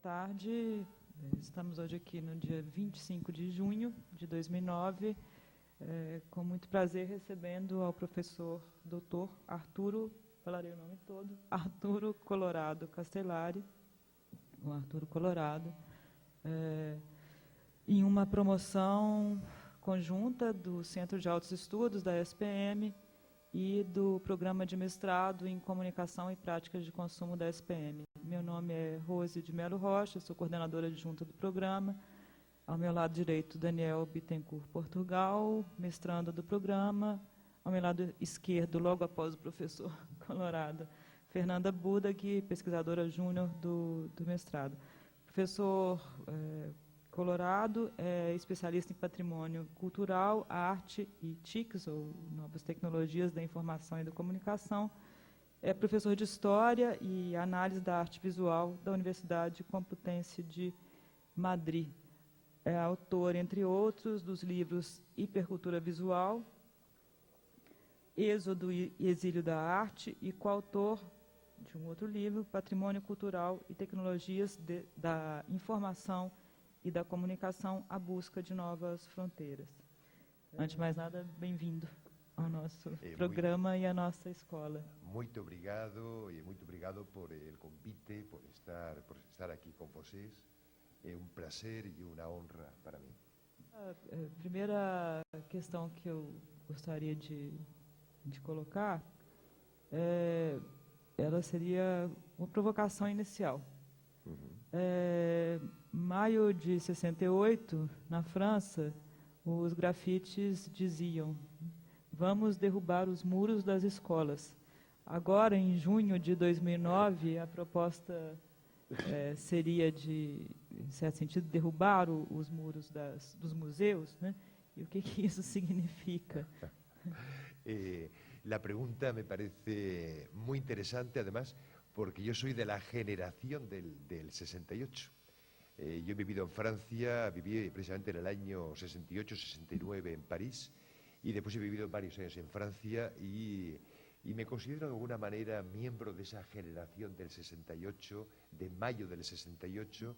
tarde. Estamos hoje aqui no dia 25 de junho de 2009, com muito prazer recebendo ao professor Dr. Arturo, falarei o nome todo, Arturo Colorado Castellari, o Arturo Colorado, em uma promoção conjunta do Centro de Altos Estudos, da SPM, e do Programa de Mestrado em Comunicação e Práticas de Consumo da SPM. Meu nome é Rose de Melo Rocha, sou coordenadora adjunta do programa. Ao meu lado direito, Daniel Bittencourt Portugal, mestranda do programa. Ao meu lado esquerdo, logo após o professor Colorado, Fernanda Budag, pesquisadora júnior do mestrado. Professor Colorado é especialista em patrimônio cultural, arte e TICs, ou novas tecnologias da informação e da comunicação. É professor de História e Análise da Arte Visual da Universidade Complutense de Madrid. É autor, entre outros, dos livros Hipercultura Visual, Êxodo e Exílio da Arte, e coautor de um outro livro, Patrimônio Cultural e Tecnologias da Informação e da Comunicação à Busca de Novas Fronteiras. Antes de mais nada, bem-vindo ao nosso programa e à nossa escola. Muito obrigado e muito obrigado por o convite, por estar aqui com vocês. É um prazer e uma honra para mim. A primeira questão que eu gostaria de colocar, ela seria uma provocação inicial. Maio de 68, na França, os grafites diziam: vamos derrubar os muros das escolas. Agora, em junho de 2009, a proposta seria de, em certo sentido, derrubar os muros dos museus, né? E o que isso significa? La pregunta me parece muy interesante, además, porque yo soy de la generación del 68. Yo he vivido en Francia, viví precisamente en el año 68-69 en París, y después he vivido varios años en Francia, y me considero de alguna manera miembro de esa generación del 68, de mayo del 68,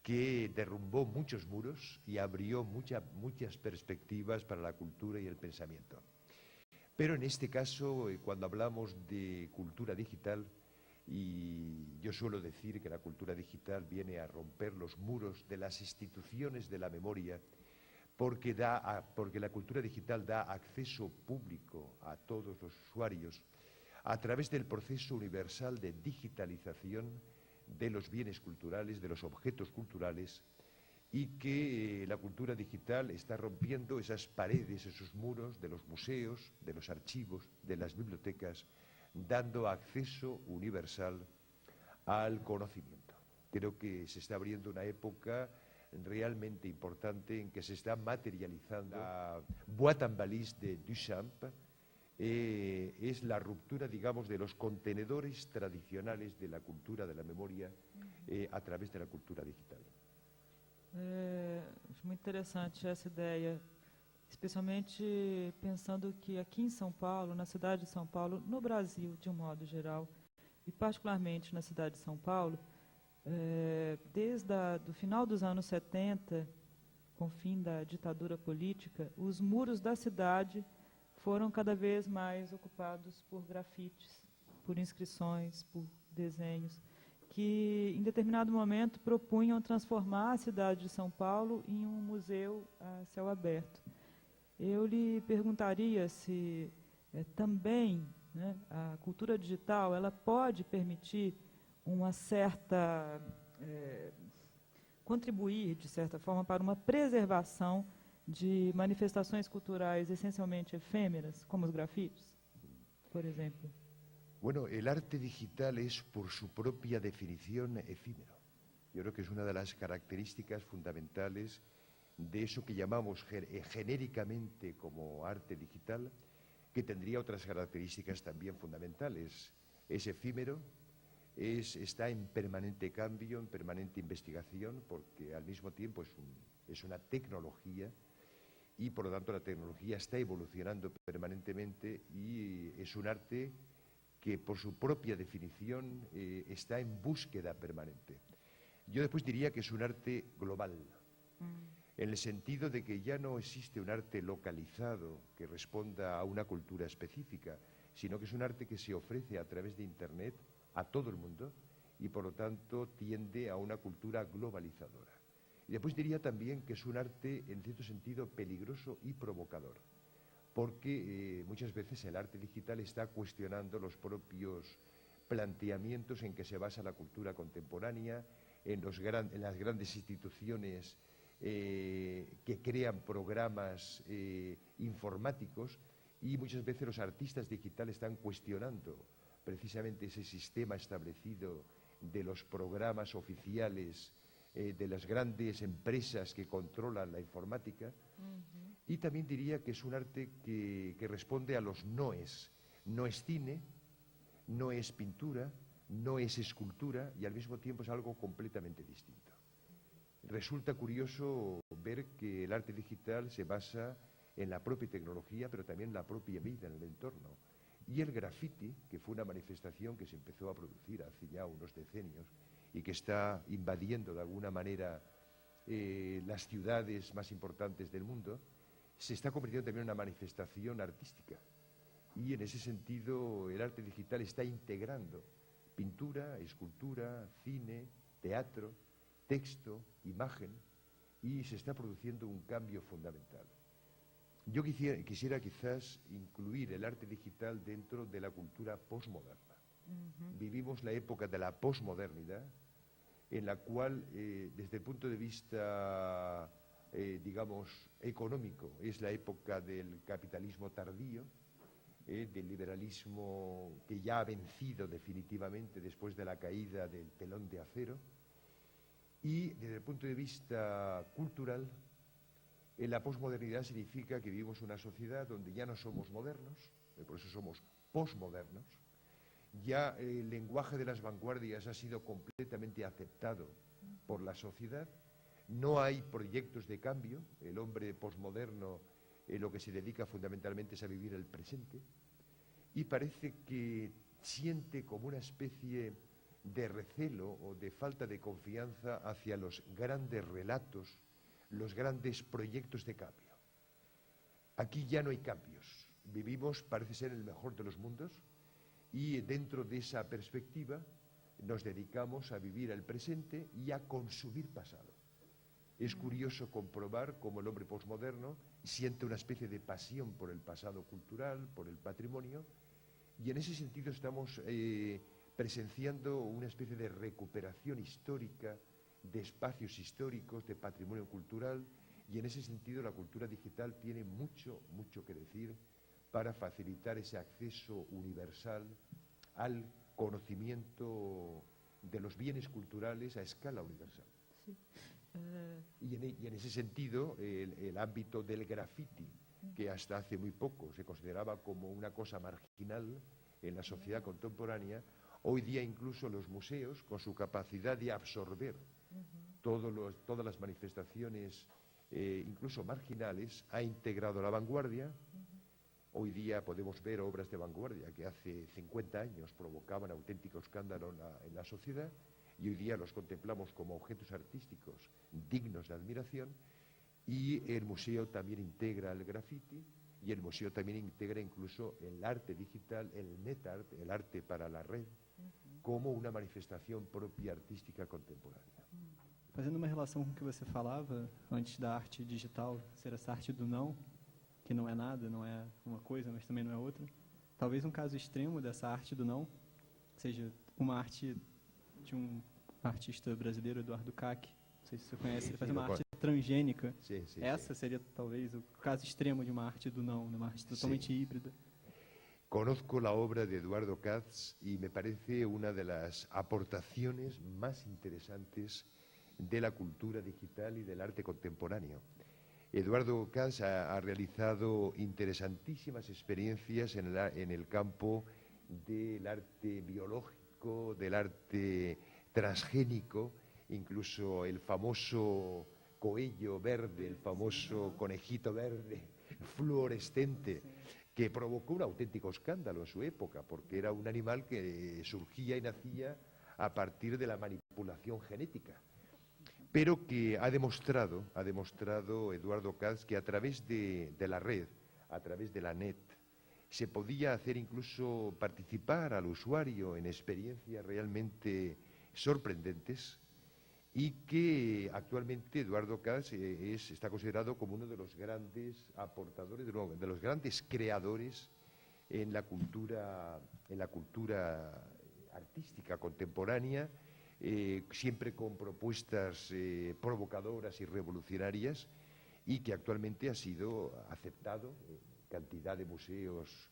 que derrumbó muchos muros y abrió muchas perspectivas para la cultura y el pensamiento. Pero en este caso, cuando hablamos de cultura digital, y yo suelo decir que la cultura digital viene a romper los muros de las instituciones de la memoria, porque la cultura digital da acceso público a todos los usuarios a través del proceso universal de digitalización de los bienes culturales, de los objetos culturales, y que la cultura digital está rompiendo esas paredes, esos muros de los museos, de los archivos, de las bibliotecas, dando acceso universal al conocimiento. Creo que se está abriendo una época realmente importante en que se está materializando la boîte en valise de Duchamp. Es la ruptura, digamos, de los contenedores tradicionales de la cultura, de la memoria, a través de la cultura digital. Acho muito interessante essa ideia, especialmente pensando que aqui em São Paulo, na cidade de São Paulo, no Brasil de um modo geral, e particularmente na cidade de São Paulo, desde o final dos anos 70, com o fim da ditadura política, os muros da cidade foram cada vez mais ocupados por grafites, por inscrições, por desenhos, que em determinado momento propunham transformar a cidade de São Paulo em um museu a céu aberto. Eu lhe perguntaria se também, né, a cultura digital ela pode permitir uma certa contribuir de certa forma para uma preservação de manifestações culturais essencialmente efêmeras, como os grafites, por exemplo. Bueno, el arte digital es por su propia definición efímero. Yo creo que es una de las características fundamentales de eso que llamamos genéricamente como arte digital, que tendría otras características también fundamentales. Es efímero, está en permanente cambio, en permanente investigación, porque al mismo tiempo es una tecnología, y por lo tanto la tecnología está evolucionando permanentemente, y es un arte que por su propia definición está en búsqueda permanente. Yo después diría que es un arte global, en el sentido de que ya no existe un arte localizado que responda a una cultura específica, sino que es un arte que se ofrece a través de Internet a todo el mundo y por lo tanto tiende a una cultura globalizadora. Y después diría también que es un arte en cierto sentido peligroso y provocador, porque muchas veces el arte digital está cuestionando los propios planteamientos en que se basa la cultura contemporánea, en las grandes instituciones que crean programas informáticos, y muchas veces los artistas digitales están cuestionando precisamente ese sistema establecido de los programas oficiales de las grandes empresas que controlan la informática. Y también diría que es un arte que responde a los noes. No es cine, no es pintura, no es escultura, y al mismo tiempo es algo completamente distinto. Resulta curioso ver que el arte digital se basa en la propia tecnología, pero también en la propia vida, en el entorno. Y el graffiti, que fue una manifestación que se empezó a producir hace ya unos decenios y que está invadiendo de alguna manera las ciudades más importantes del mundo, se está convirtiendo también en una manifestación artística. Y en ese sentido el arte digital está integrando pintura, escultura, cine, teatro, texto, imagen, y se está produciendo un cambio fundamental. Yo quisiera quizás incluir el arte digital dentro de la cultura posmoderna. Vivimos la época de la posmodernidad, en la cual, desde el punto de vista, digamos, económico, es la época del capitalismo tardío, del liberalismo que ya ha vencido definitivamente después de la caída del telón de acero. Y desde el punto de vista cultural, la posmodernidad significa que vivimos una sociedad donde ya no somos modernos, por eso somos posmodernos. Ya el lenguaje de las vanguardias ha sido completamente aceptado por la sociedad. No hay proyectos de cambio. El hombre posmoderno lo que se dedica fundamentalmente es a vivir el presente. Y parece que siente como una especie de recelo o de falta de confianza hacia los grandes relatos, los grandes proyectos de cambio. Aquí ya no hay cambios. Vivimos, parece ser, el mejor de los mundos, y dentro de esa perspectiva nos dedicamos a vivir el presente y a consumir pasado. Es curioso comprobar cómo el hombre posmoderno siente una especie de pasión por el pasado cultural, por el patrimonio, y en ese sentido estamos presenciando una especie de recuperación histórica de espacios históricos, de patrimonio cultural, y en ese sentido la cultura digital tiene mucho, mucho que decir para facilitar ese acceso universal al conocimiento de los bienes culturales a escala universal. Sí. Y en ese sentido, el ámbito del graffiti, que hasta hace muy poco se consideraba como una cosa marginal en la sociedad contemporánea, hoy día incluso los museos, con su capacidad de absorber todas las manifestaciones, incluso marginales, ha integrado la vanguardia. Hoy día podemos ver obras de vanguardia que hace 50 años provocaban auténtico escándalo en la sociedad, y hoy día los contemplamos como objetos artísticos dignos de admiración. Y el museo también integra el graffiti, y el museo también integra incluso el arte digital, el net art, el arte para la red, como uma manifestação própria artística contemporânea. Fazendo uma relação com o que você falava antes da arte digital ser essa arte do não, que não é nada, não é uma coisa, mas também não é outra, talvez um caso extremo dessa arte do não seja uma arte de um artista brasileiro, Eduardo Kac, não sei se você conhece, ele faz uma arte transgênica. Essa seria talvez o caso extremo de uma arte do não, uma arte totalmente híbrida. Conozco la obra de Eduardo Katz y me parece una de las aportaciones más interesantes de la cultura digital y del arte contemporáneo. Eduardo Katz ha realizado interesantísimas experiencias en el campo del arte biológico, del arte transgénico, incluso el famoso coello verde, el famoso conejito verde fluorescente, que provocó un auténtico escándalo en su época, porque era un animal que surgía y nacía a partir de la manipulación genética. pero que ha demostrado Eduardo Katz que a través de la red, a través de la net, se podía hacer incluso participar al usuario en experiencias realmente sorprendentes y que actualmente Eduardo Katz está considerado como uno de los grandes aportadores, de los grandes creadores en la cultura artística contemporánea, siempre con propuestas provocadoras y revolucionarias, y que actualmente ha sido aceptado en cantidad de museos.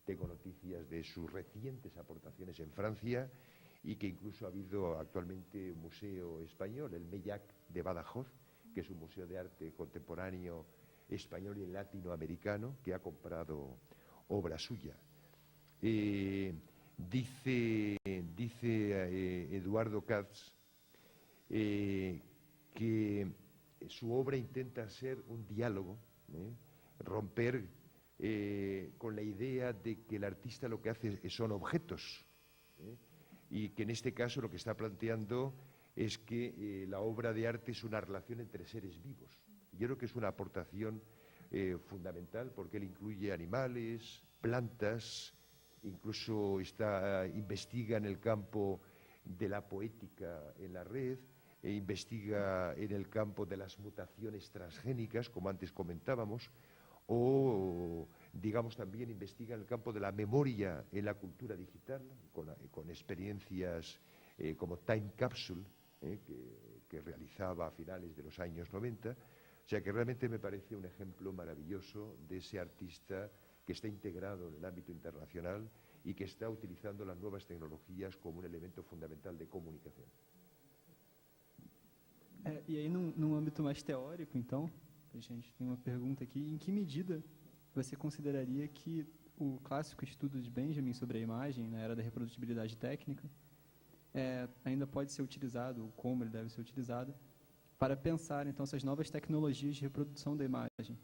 Tengo noticias de sus recientes aportaciones en Francia, y que incluso ha habido actualmente un museo español, el MEIAC de Badajoz, que es un museo de arte contemporáneo español y latinoamericano, que ha comprado obra suya. Dice Eduardo Katz que su obra intenta ser un diálogo, romper con la idea de que el artista lo que hace son objetos, y que en este caso lo que está planteando es que la obra de arte es una relación entre seres vivos. Yo creo que es una aportación fundamental, porque él incluye animales, plantas, incluso investiga en el campo de la poética en la red, investiga en el campo de las mutaciones transgénicas, como antes comentábamos, o digamos también investiga en el campo de la memoria en la cultura digital, con experiencias como Time Capsule, que realizaba a finales de los años 90. O sea que realmente me parece un ejemplo maravilloso de ese artista que está integrado en el ámbito internacional y que está utilizando las nuevas tecnologías como un elemento fundamental de comunicación. E aí, num âmbito mais teórico, então, a gente tem uma pergunta aqui: em que medida você consideraria que o clássico estudo de Benjamin sobre a imagem, na era da reprodutibilidade técnica, ainda pode ser utilizado, ou como ele deve ser utilizado, para pensar, então, essas novas tecnologias de reprodução da imagem?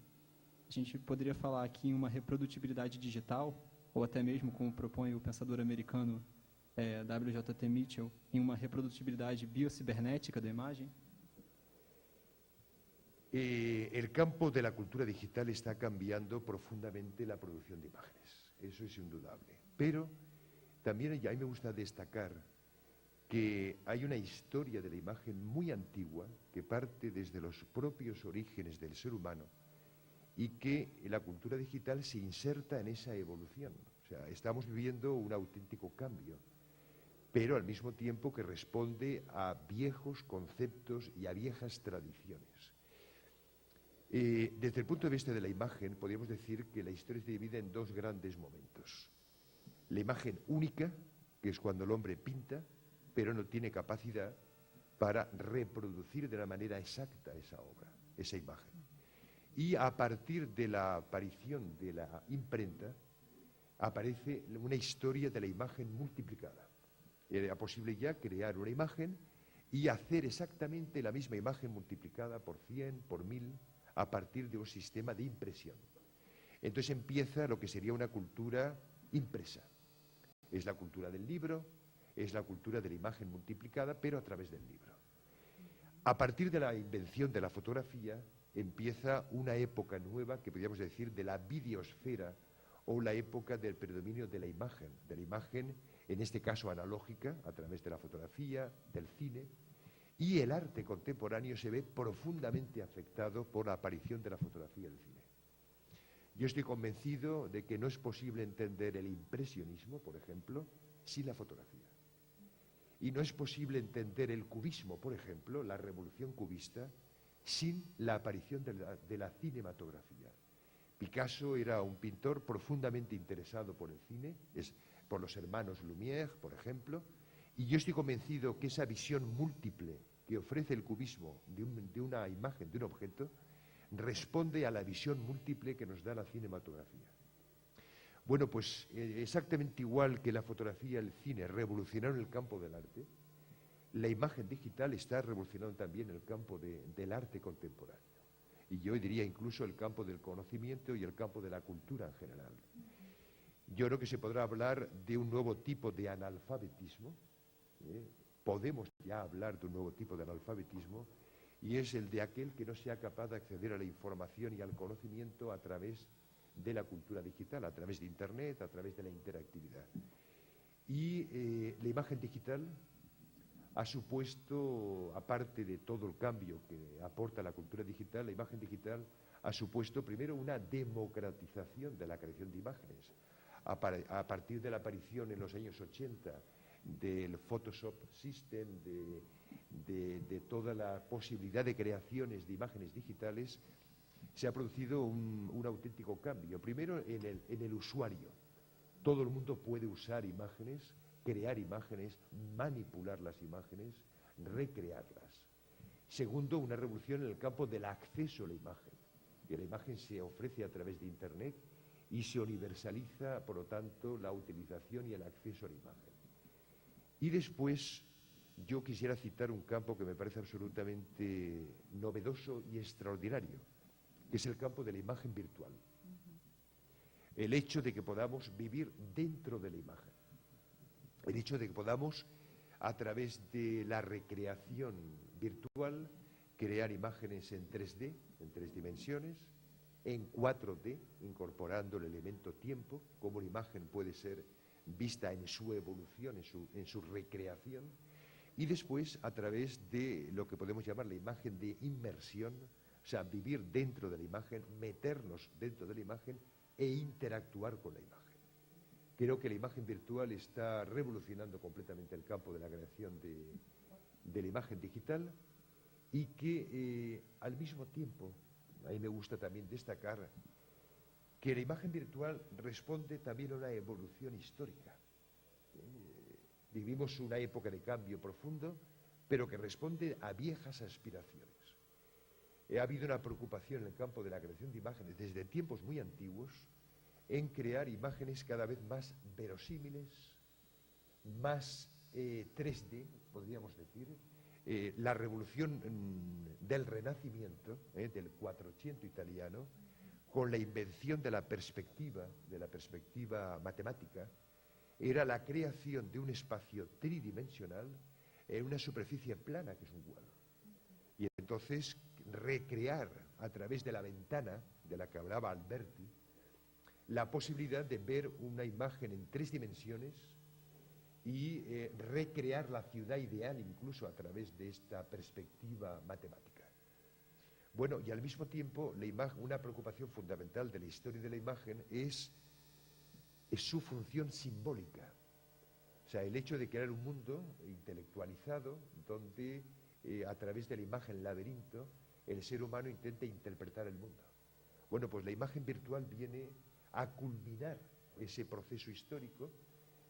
A gente poderia falar aqui em uma reprodutibilidade digital, ou até mesmo, como propõe o pensador americano W.J.T. Mitchell, em uma reprodutibilidade biocibernética da imagem? El campo de la cultura digital está cambiando profundamente la producción de imágenes, eso es indudable. Pero también a mí me gusta destacar que hay una historia de la imagen muy antigua que parte desde los propios orígenes del ser humano y que la cultura digital se inserta en esa evolución. O sea, estamos viviendo un auténtico cambio, pero al mismo tiempo que responde a viejos conceptos y a viejas tradiciones. Desde el punto de vista de la imagen, podríamos decir que la historia se divide en dos grandes momentos. La imagen única, que es cuando el hombre pinta, pero no tiene capacidad para reproducir de una manera exacta esa obra, esa imagen. Y a partir de la aparición de la imprenta, aparece una historia de la imagen multiplicada. Era posible ya crear una imagen y hacer exactamente la misma imagen multiplicada por 100, por 1000, a partir de un sistema de impresión. Entonces empieza lo que sería una cultura impresa. Es la cultura del libro, es la cultura de la imagen multiplicada, pero a través del libro. A partir de la invención de la fotografía, empieza una época nueva, que podríamos decir de la videosfera, o la época del predominio de la imagen en este caso analógica, a través de la fotografía, del cine. Y el arte contemporáneo se ve profundamente afectado por la aparición de la fotografía y del cine. Yo estoy convencido de que no es posible entender el impresionismo, por ejemplo, sin la fotografía. Y no es posible entender el cubismo, por ejemplo, la revolución cubista, sin la aparición de la cinematografía. Picasso era un pintor profundamente interesado por el cine, por los hermanos Lumière, por ejemplo, y yo estoy convencido que esa visión múltiple que ofrece el cubismo de una imagen, de un objeto, responde a la visión múltiple que nos da la cinematografía. Bueno, pues exactamente igual que la fotografía y el cine revolucionaron el campo del arte, la imagen digital está revolucionando también el campo del arte contemporáneo. Y yo diría incluso el campo del conocimiento y el campo de la cultura en general. Yo creo que se podrá hablar de un nuevo tipo de analfabetismo. Podemos ya hablar de un nuevo tipo de analfabetismo, y es el de aquel que no sea capaz de acceder a la información y al conocimiento a través de la cultura digital, a través de Internet, a través de la interactividad. Y la imagen digital ha supuesto, aparte de todo el cambio que aporta la cultura digital, la imagen digital ha supuesto primero una democratización de la creación de imágenes. A partir de la aparición en los años 80 del Photoshop System, de toda la posibilidad de creaciones de imágenes digitales, se ha producido un auténtico cambio. Primero, en el usuario. Todo el mundo puede usar imágenes, crear imágenes, manipular las imágenes, recrearlas. Segundo, una revolución en el campo del acceso a la imagen. Y la imagen se ofrece a través de Internet y se universaliza, por lo tanto, la utilización y el acceso a la imagen. Y después, yo quisiera citar un campo que me parece absolutamente novedoso y extraordinario, que es el campo de la imagen virtual. El hecho de que podamos vivir dentro de la imagen. El hecho de que podamos, a través de la recreación virtual, crear imágenes en 3D, en 3 dimensiones, en 4D, incorporando el elemento tiempo, cómo la imagen puede ser vista en su evolución, en su recreación, y después a través de lo que podemos llamar la imagen de inmersión, o sea, vivir dentro de la imagen, meternos dentro de la imagen e interactuar con la imagen. Creo que la imagen virtual está revolucionando completamente el campo de la creación de la imagen digital y que al mismo tiempo, a mí me gusta también destacar que la imagen virtual responde también a una evolución histórica. Vivimos una época de cambio profundo, pero que responde a viejas aspiraciones. Ha habido una preocupación en el campo de la creación de imágenes desde tiempos muy antiguos en crear imágenes cada vez más verosímiles, más 3D, podríamos decir. La revolución del Renacimiento, del Quattrocento italiano, con la invención de la perspectiva matemática, era la creación de un espacio tridimensional en una superficie plana, que es un cuadro. Y entonces recrear a través de la ventana, de la que hablaba Alberti, la posibilidad de ver una imagen en 3 dimensiones y recrear la ciudad ideal incluso a través de esta perspectiva matemática. Bueno, y al mismo tiempo, una preocupación fundamental de la historia de la imagen es su función simbólica. O sea, el hecho de crear un mundo intelectualizado donde a través de la imagen laberinto el ser humano intenta interpretar el mundo. Bueno, pues la imagen virtual viene a culminar ese proceso histórico,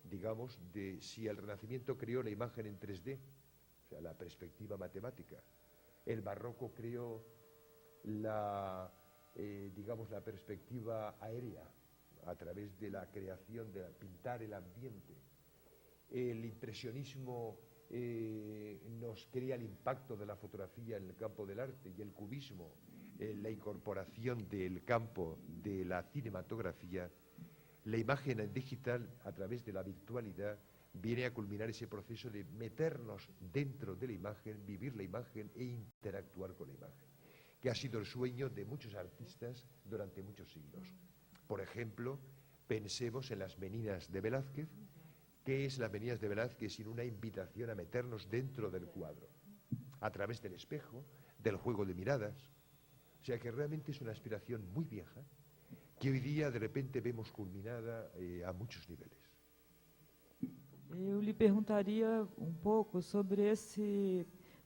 digamos, de si el Renacimiento creó la imagen en 3D, o sea, la perspectiva matemática, el Barroco creó digamos, la perspectiva aérea a través de la creación, de pintar el ambiente, el impresionismo nos crea el impacto de la fotografía en el campo del arte y el cubismo, la incorporación del campo de la cinematografía. La imagen digital, a través de la virtualidad, viene a culminar ese proceso de meternos dentro de la imagen, vivir la imagen e interactuar con la imagen, que ha sido el sueño de muchos artistas durante muchos siglos. Por ejemplo, pensemos en las Meninas de Velázquez. ¿Qué es las Meninas de Velázquez sino una invitación a meternos dentro del cuadro, a través del espejo, del juego de miradas? O sea que realmente es una aspiración muy vieja que hoy día de repente vemos culminada a muchos niveles. Eu lhe perguntaria um pouco sobre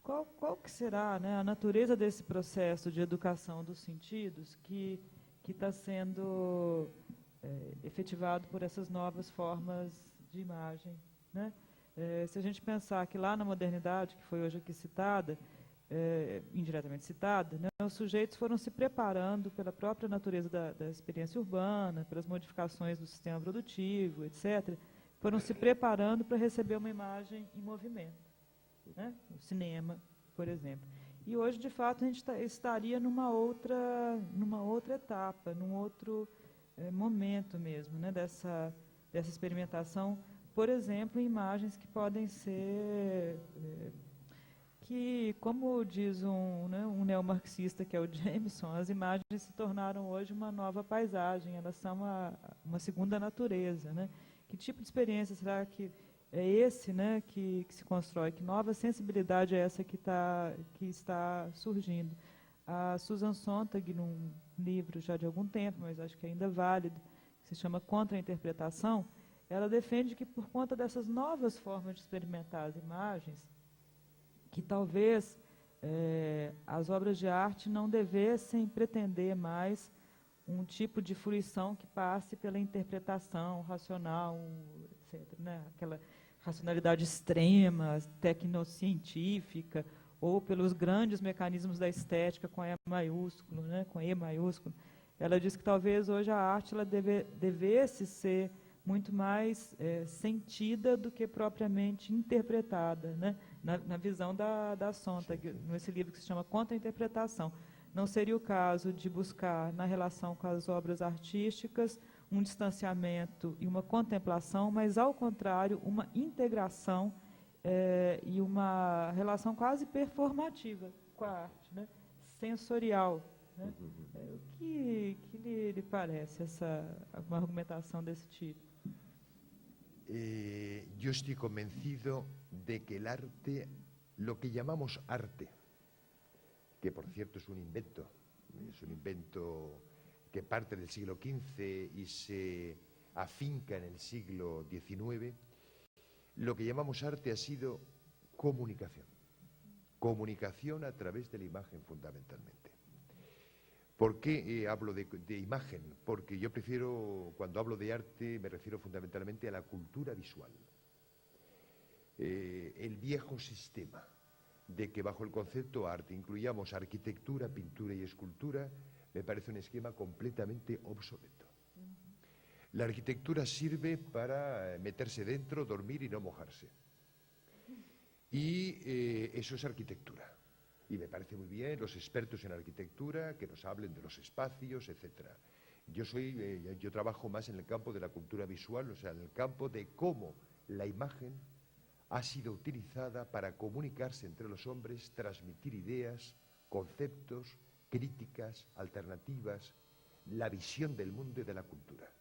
qual que será, né, a natureza desse processo de educação dos sentidos que está sendo efetivado por essas novas formas de imagem, né? Se a gente pensar que lá na modernidade, que foi hoje aqui citada, indiretamente citada, né, os sujeitos foram se preparando pela própria natureza da experiência urbana, pelas modificações do sistema produtivo, etc., foram se preparando para receber uma imagem em movimento, né? O cinema, por exemplo. E hoje, de fato, a gente estaria numa outra etapa, num outro momento mesmo, né, dessa experimentação, por exemplo, em imagens que podem ser que, como diz um neomarxista, que é o Jameson, as imagens se tornaram hoje uma nova paisagem, elas são uma segunda natureza, né? Que tipo de experiência será que é esse, né, que se constrói? Que nova sensibilidade é essa que está surgindo? A Susan Sontag, num livro já de algum tempo, mas acho que ainda válido, que se chama Contra-Interpretação, ela defende que, por conta dessas novas formas de experimentar as imagens, que talvez as obras de arte não devessem pretender mais um tipo de fruição que passe pela interpretação racional, etc., né? Aquela racionalidade extrema, tecnocientífica, ou pelos grandes mecanismos da estética com E maiúsculo, né? Com E maiúsculo. Ela diz que talvez hoje a arte ela devesse ser muito mais sentida do que propriamente interpretada, né? Na visão da Sontag, nesse livro que se chama Contra-Interpretação. Não seria o caso de buscar, na relação com as obras artísticas, um distanciamento e uma contemplação, mas, ao contrário, uma integração e uma relação quase performativa com a arte, né? Sensorial. Né? O que lhe parece uma argumentação desse tipo? Yo estoy convencido de que el arte, lo que llamamos arte, que por cierto es un invento que parte del siglo XV y se afinca en el siglo XIX, lo que llamamos arte ha sido comunicación a través de la imagen fundamentalmente. ¿Por qué hablo de imagen? Porque yo prefiero, cuando hablo de arte, me refiero fundamentalmente a la cultura visual. El viejo sistema de que bajo el concepto arte incluyamos arquitectura, pintura y escultura, me parece un esquema completamente obsoleto. La arquitectura sirve para meterse dentro, dormir y no mojarse. Y eso es arquitectura. Y me parece muy bien los expertos en arquitectura que nos hablen de los espacios, etc. Yo trabajo más en el campo de la cultura visual, o sea, en el campo de cómo la imagen ha sido utilizada para comunicarse entre los hombres, transmitir ideas, conceptos, críticas, alternativas, la visión del mundo y de la cultura.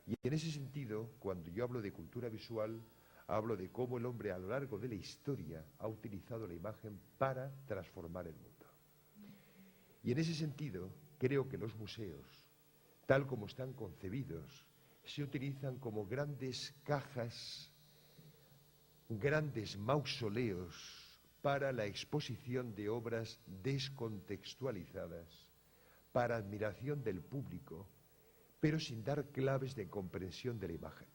Y en ese sentido, cuando yo hablo de cultura visual, hablo de cómo el hombre a lo largo de la historia ha utilizado la imagen para transformar el mundo. Y en ese sentido, creo que los museos, tal como están concebidos, se utilizan como grandes cajas, grandes mausoleos para la exposición de obras descontextualizadas, para admiración del público, pero sin dar claves de comprensión de la imagen.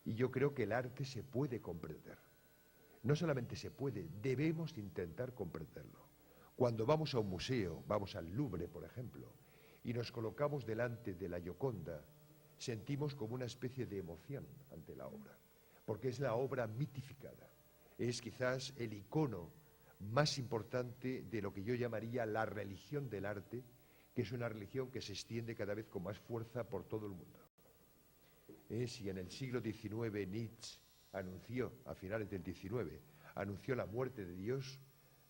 Y yo creo que el arte se puede comprender. No solamente se puede, debemos intentar comprenderlo. Cuando vamos a un museo, vamos al Louvre, por ejemplo, y nos colocamos delante de la Gioconda, sentimos como una especie de emoción ante la obra, porque es la obra mitificada. Es quizás el icono más importante de lo que yo llamaría la religión del arte, que es una religión que se extiende cada vez con más fuerza por todo el mundo. Si en el siglo XIX Nietzsche anunció, a finales del XIX, anunció la muerte de Dios,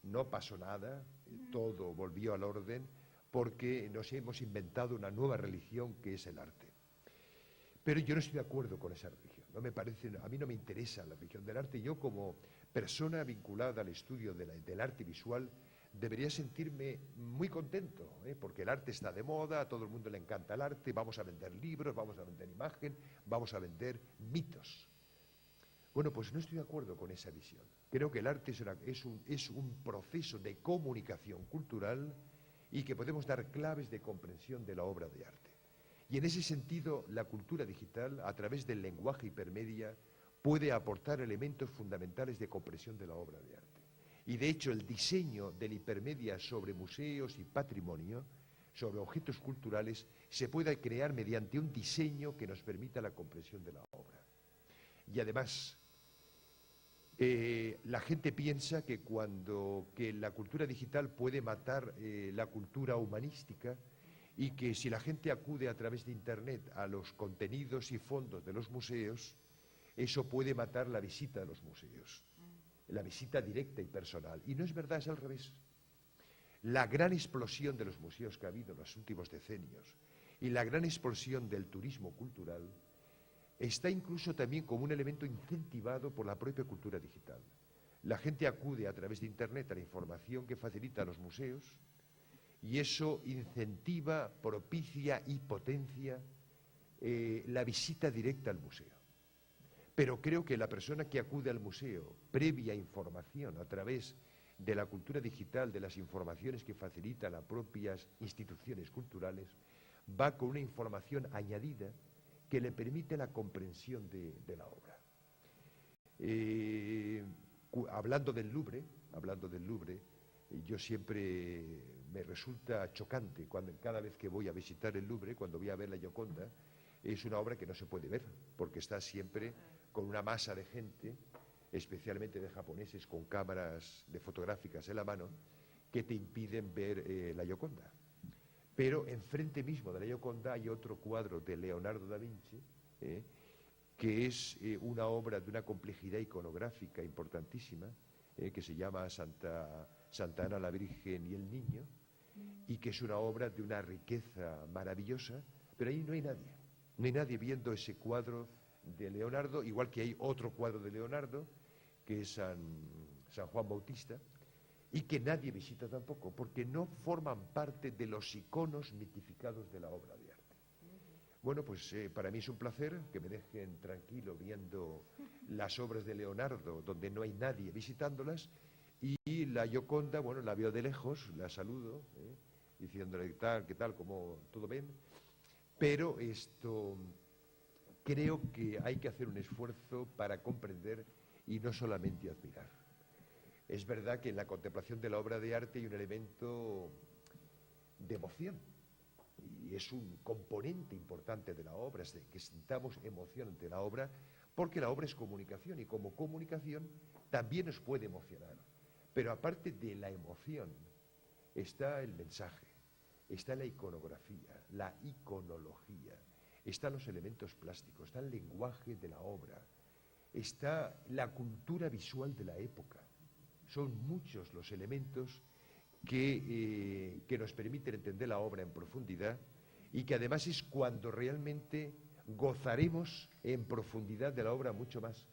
no pasó nada, todo volvió al orden, porque nos hemos inventado una nueva religión que es el arte. Pero yo no estoy de acuerdo con esa religión, a mí no me interesa la religión del arte. Yo, como persona vinculada al estudio del arte visual, debería sentirme muy contento, porque el arte está de moda, a todo el mundo le encanta el arte, vamos a vender libros, vamos a vender imagen, vamos a vender mitos. Bueno, pues no estoy de acuerdo con esa visión. Creo que el arte es un proceso de comunicación cultural y que podemos dar claves de comprensión de la obra de arte. Y en ese sentido, la cultura digital, a través del lenguaje hipermedia, puede aportar elementos fundamentales de comprensión de la obra de arte. Y de hecho el diseño del hipermedia sobre museos y patrimonio, sobre objetos culturales, se puede crear mediante un diseño que nos permita la comprensión de la obra. Y además, la gente piensa que que la cultura digital puede matar la cultura humanística, y que si la gente acude a través de Internet a los contenidos y fondos de los museos, eso puede matar la visita a los museos. la visita directa y personal. Y no es verdad, es al revés. La gran explosión de los museos que ha habido en los últimos decenios y la gran explosión del turismo cultural está incluso también como un elemento incentivado por la propia cultura digital. La gente acude a través de Internet a la información que facilita los museos y eso incentiva, propicia y potencia la visita directa al museo. Pero creo que la persona que acude al museo, previa información a través de la cultura digital, de las informaciones que facilitan las propias instituciones culturales, va con una información añadida que le permite la comprensión de la obra. Hablando del Louvre, yo siempre me resulta chocante cada vez que voy a visitar el Louvre, cuando voy a ver la Gioconda, es una obra que no se puede ver, porque está siempre con una masa de gente, especialmente de japoneses con cámaras de fotográficas en la mano, que te impiden ver la Gioconda. Pero enfrente mismo de la Gioconda hay otro cuadro de Leonardo da Vinci, que es una obra de una complejidad iconográfica importantísima, que se llama Santa Ana la Virgen y el Niño, y que es una obra de una riqueza maravillosa, pero ahí no hay nadie. No hay nadie viendo ese cuadro de Leonardo, igual que hay otro cuadro de Leonardo, que es San Juan Bautista, y que nadie visita tampoco, porque no forman parte de los iconos mitificados de la obra de arte. Bueno, pues para mí es un placer que me dejen tranquilo viendo las obras de Leonardo, donde no hay nadie visitándolas, y la Gioconda, bueno, la veo de lejos, la saludo, diciéndole qué tal, como todo bien, pero creo que hay que hacer un esfuerzo para comprender y no solamente admirar. Es verdad que en la contemplación de la obra de arte hay un elemento de emoción y es un componente importante de la obra, es de que sintamos emoción ante la obra, porque la obra es comunicación y como comunicación también nos puede emocionar. Pero aparte de la emoción está el mensaje, está la iconografía, la iconología, están los elementos plásticos, está el lenguaje de la obra, está la cultura visual de la época. Son muchos los elementos que nos permiten entender la obra en profundidad y que además es cuando realmente gozaremos en profundidad de la obra mucho más.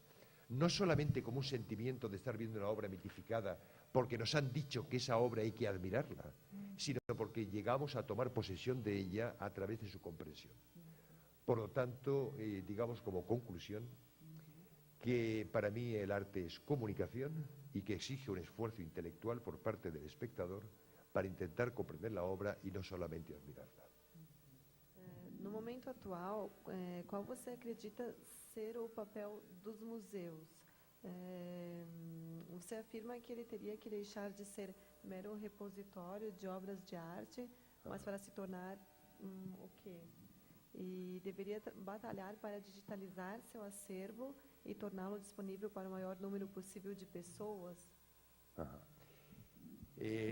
No solamente como un sentimiento de estar viendo una obra mitificada porque nos han dicho que esa obra hay que admirarla, sino porque llegamos a tomar posesión de ella a través de su comprensión. Por lo tanto, digamos como conclusión, que para mí el arte es comunicación y que exige un esfuerzo intelectual por parte del espectador para intentar comprender la obra y no solamente admirarla. No momento atual, qual você acredita ser o papel dos museus? Você afirma que ele teria que deixar de ser mero repositório de obras de arte, mas para se tornar o quê? E deveria batalhar para digitalizar seu acervo e torná-lo disponível para o maior número possível de pessoas?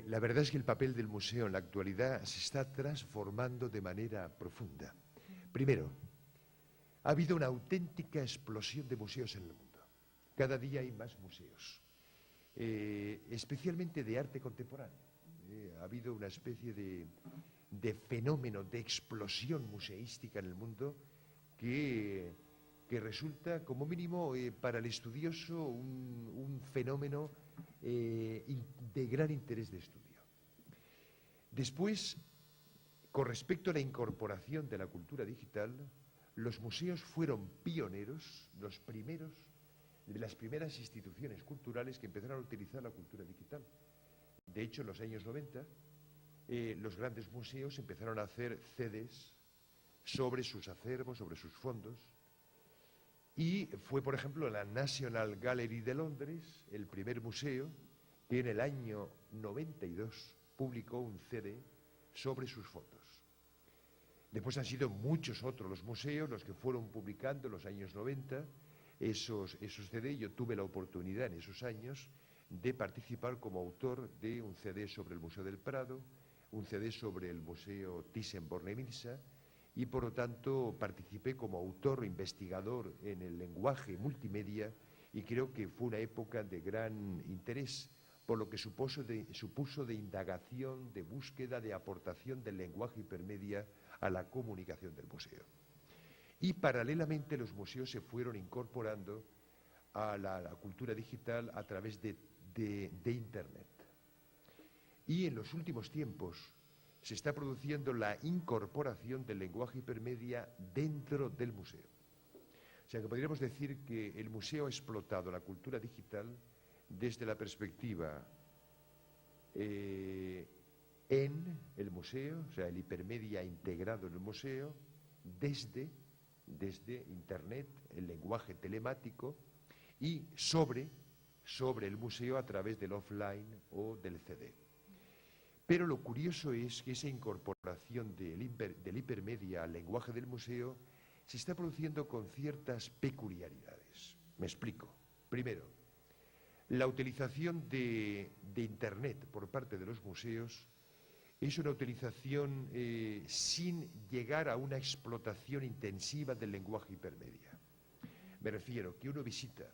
La verdad es que el papel del museo en la actualidad se está transformando de manera profunda. Primero, ha habido una auténtica explosión de museos en el mundo. Cada día hay más museos, especialmente de arte contemporáneo. Ha habido una especie de fenómeno de explosión museística en el mundo que resulta, como mínimo, para el estudioso un fenómeno de gran interés de estudio. Después, con respecto a la incorporación de la cultura digital, los museos fueron pioneros, los primeros, de las primeras instituciones culturales que empezaron a utilizar la cultura digital. De hecho, en los años 90, los grandes museos empezaron a hacer CDs sobre sus acervos, sobre sus fondos, y fue, por ejemplo, la National Gallery de Londres, el primer museo que en el año 92 publicó un CD sobre sus fondos. Después han sido muchos otros los museos los que fueron publicando en los años 90 esos CD. Yo tuve la oportunidad en esos años de participar como autor de un CD sobre el Museo del Prado, un CD sobre el Museo Thyssen-Bornemisza, y por lo tanto participé como autor o investigador en el lenguaje multimedia Y creo que fue una época de gran interés, por lo que supuso de indagación, de búsqueda, de aportación del lenguaje hipermedia a la comunicación del museo. Y paralelamente los museos se fueron incorporando a la cultura digital a través de Internet. Y en los últimos tiempos se está produciendo la incorporación del lenguaje hipermedia dentro del museo. O sea que podríamos decir que el museo ha explotado la cultura digital desde la perspectiva en el museo, o sea, el hipermedia integrado en el museo, desde Internet, el lenguaje telemático, y sobre el museo a través del offline o del CD. Pero lo curioso es que esa incorporación del hipermedia al lenguaje del museo se está produciendo con ciertas peculiaridades. Me explico. Primero, la utilización de Internet por parte de los museos es una utilización sin llegar a una explotación intensiva del lenguaje hipermedia. Me refiero que uno visita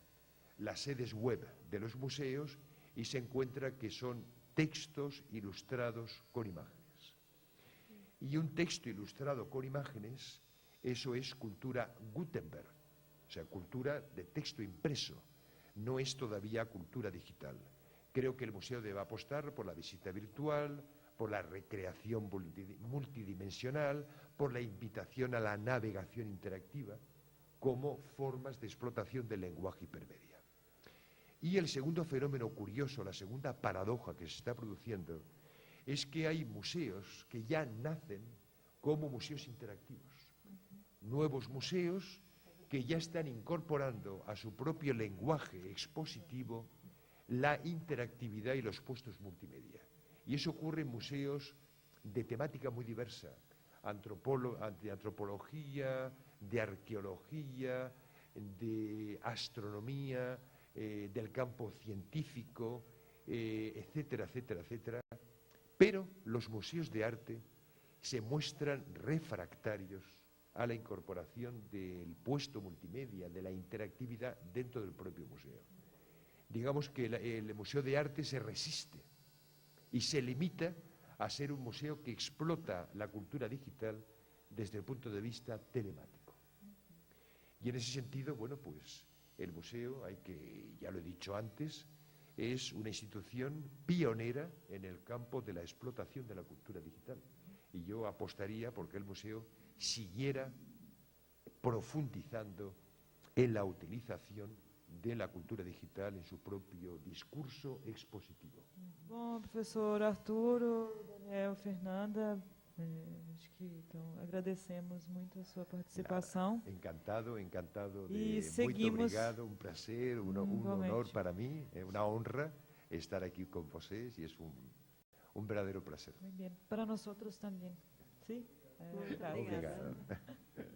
las sedes web de los museos y se encuentra que son textos ilustrados con imágenes. Y un texto ilustrado con imágenes, eso es cultura Gutenberg, o sea, cultura de texto impreso, no es todavía cultura digital. Creo que el museo debe apostar por la visita virtual, por la recreación multidimensional, por la invitación a la navegación interactiva, como formas de explotación del lenguaje hipermedia. Y el segundo fenómeno curioso, la segunda paradoja que se está produciendo, es que hay museos que ya nacen como museos interactivos. Nuevos museos que ya están incorporando a su propio lenguaje expositivo la interactividad y los puestos multimedia. Y eso ocurre en museos de temática muy diversa, de antropología, de arqueología, de astronomía, del campo científico, etcétera, etcétera, etcétera. Pero los museos de arte se muestran refractarios a la incorporación del puesto multimedia, de la interactividad dentro del propio museo. Digamos que el Museo de Arte se resiste y se limita a ser un museo que explota la cultura digital desde el punto de vista telemático. Y en ese sentido, bueno, pues el museo, ya lo he dicho antes, es una institución pionera en el campo de la explotación de la cultura digital. Y yo apostaría porque el museo siguiera profundizando en la utilización de la cultura digital en su propio discurso expositivo. Bom, professor Arturo, Daniel, Fernanda, acho que então agradecemos muito a sua participação. Nada, encantado Y de seguimos, muito obrigado, un placer, un honor para mí, una honra estar aquí con vosotros y es un verdadero placer. Muy bien, para nosotros también. ¿Sí? Muito Gracias. obrigada. Obrigado.